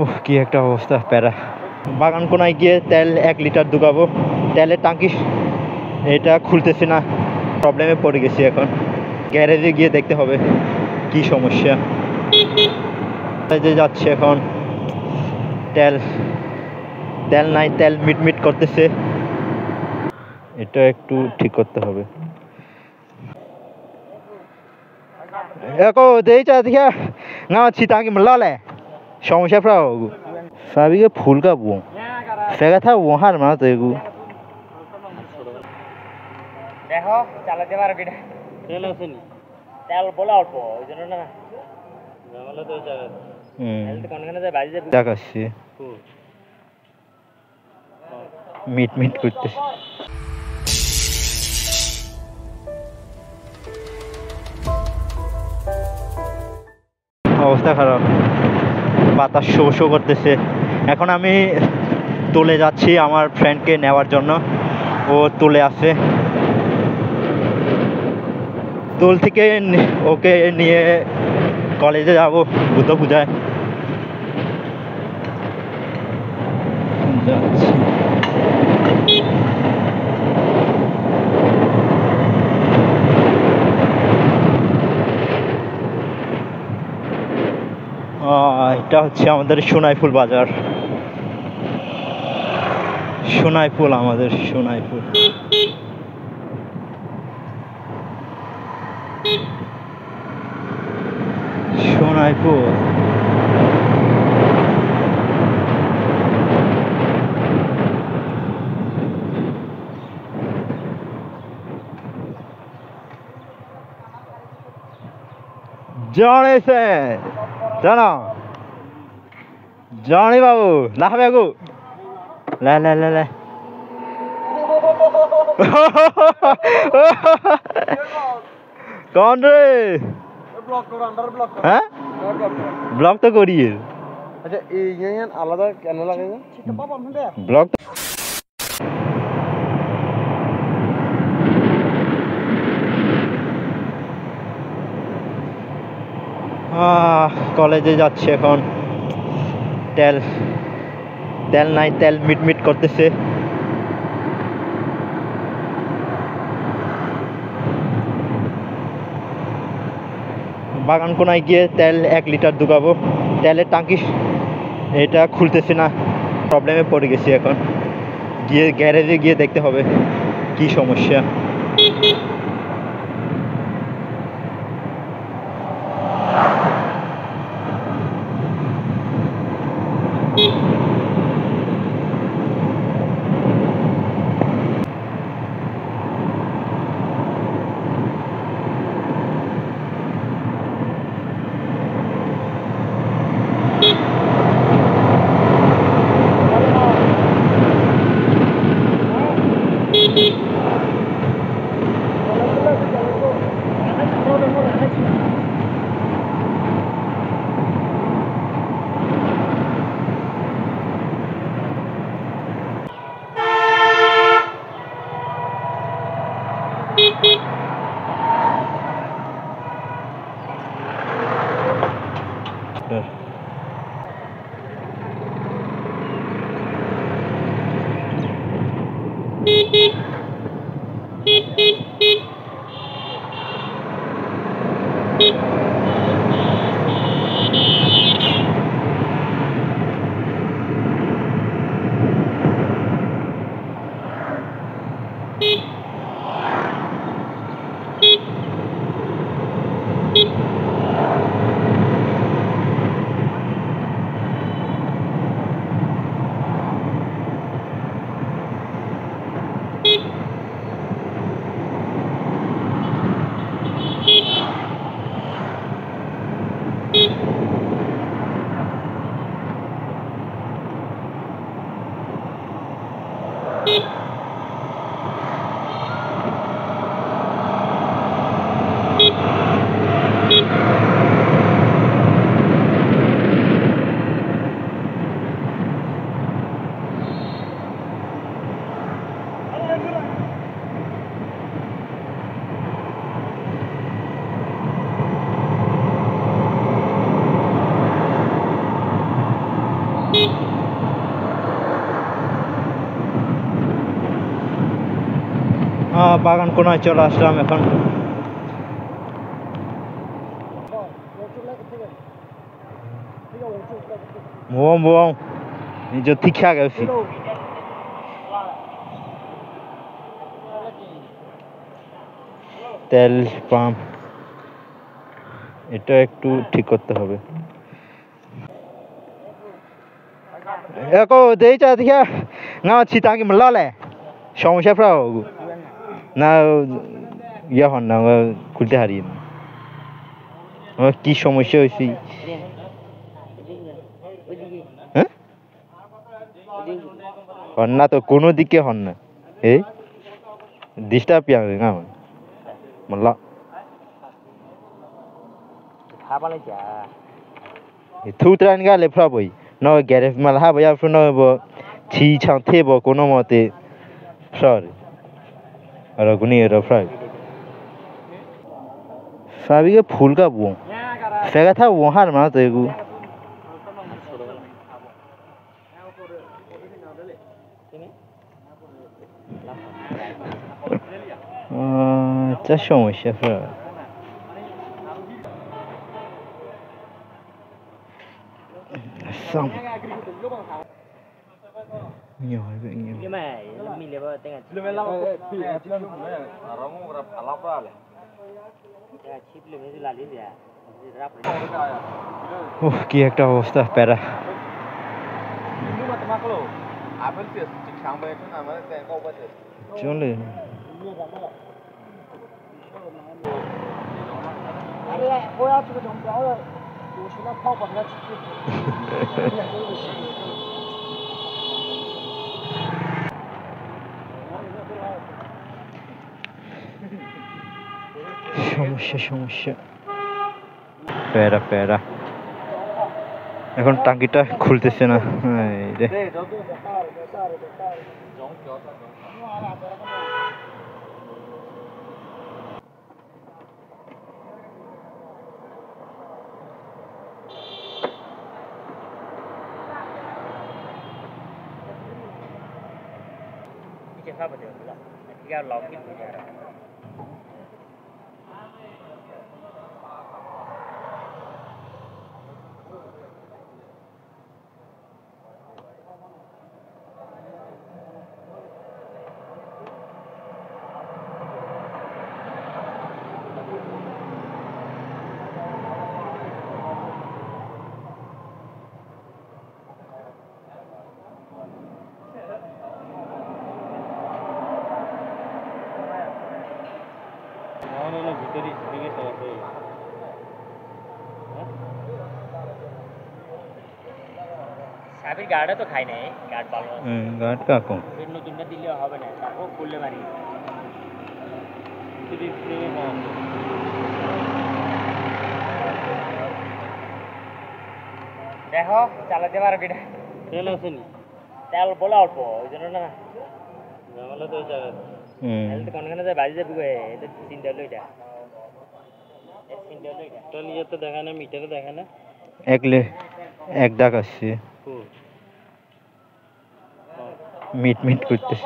উফ, কি একটা অবস্থা, প্যারা। বাগান কোনায় গিয়ে তেল 1 লিটার ঢুকাবো, তেলের টাঙ্কি এটা খুলতেছে না, প্রবলেমে পড়ে গেছি। এখন গ্যারেজে গিয়ে দেখতে হবে কি সমস্যা। যে যাচ্ছে এখন, তেল তেল নাই, তেল মিটমিট করতেছে, এটা একটু ঠিক করতে হবে। Eko dei cha thia nga chi ta ki mla le সমস্যা প্রাও সাবিকে ফুল কা বু সেগা থা ওহার মা তো এগু দেখো চালাতে পারো কিনা তেল আসেনি তেল বলা অল্প ওই জন্য না ঝামেলা তো জায়গা তেল তো কোনখানে যায় বাজি যায় দেখাচ্ছি মিট মিট করতেছে। অবস্থা খারাপ, বাতাস শো শো করতেছে। এখন আমি তুলে যাচ্ছি আমার ফ্রেন্ডকে নেওয়ার জন্য, ও তুলে আসে, তুল থেকে ওকে নিয়ে কলেজে যাব বুদ্ধ পূজায় যাচ্ছি। এটা হচ্ছে আমাদের সোনাইফুল বাজার, সোনাইফুল, আমাদের সোনাইফুল। সোনাইফুল জানিছে জানো জানি বাবু লাভ আগু লে লে লে লে कौन रे ব্লক করো আন্ডার ব্লক করো হ্যাঁ ব্লগ তো করি। আচ্ছা এই ইয়ান আলাদা কেন লাগে সেটা পাবো আমরা ব্লগ কলেজে যাচ্ছে এখন, তেল তেল নাই, তেল মিটমিট করতেছে, বাগান কোনায় গিয়ে তেল 1 লিটার ঢুকাবো, তেলের টাঙ্কি এটা খুলতেছে না, প্রবলেমে পড়ে গেছি। এখন গিয়ে গ্যারেজে গিয়ে দেখতে হবে কি সমস্যা। বাগান কোনায় চলে আসলাম এখন। buông buôngนี่จะঠিক থাকে aussi তেল পাম্প এটা একটু ঠিক করতে হবে। একো দেইছা দেখা না চিতাঙ্গি মলালে সমস্যাফ্রাও না ইয়া হন না খুলতে হারিয়ে আমার কি সমস্যা হয়েছে? হ্যাঁ হন না তো কোনো দিকে হন না এই ডিস্টার্ব পিয়া না Malla thu tran ga le phra boi no garage mal ha ba ya phra no bo chi chang the bo kono mo te sorry ara guni era phra sabi ke phul ka bu fega tha wo har ma te gu cha সমস্যা phra xong nhiều vậy nhiều nhưng mà mình lấy bao tiền à? chip lấy mấy là lấy gì à? কি একটা অবস্থা প্যারা চলে সমস্যা সমস্যা প্যারা প্যারা এখন টাঙ্কিটা খুলতেছে না এই রে cái pháp được là cái lọc cái gì đó ভিতরে দিকে চলাতে সাবির গাড়া তো খাই নাই গাড় ভালো গাড় কাকু নতুনটা দিলে হবে না তারপর খুললে মারি দেখো চালাতে পারবি না তেল আসেনি তেল বলে অল্প ওই জন্য না ঝামেলা তো জায়গা তেল তো কোনখানে যায় বাড়ি যাবি এটা চিন্তা হলো এটা চিন্তা হলো এটা তো নিজে তো দেখা না মিটারে দেখা না এক দাগ আসছে মিট মিট করতেছে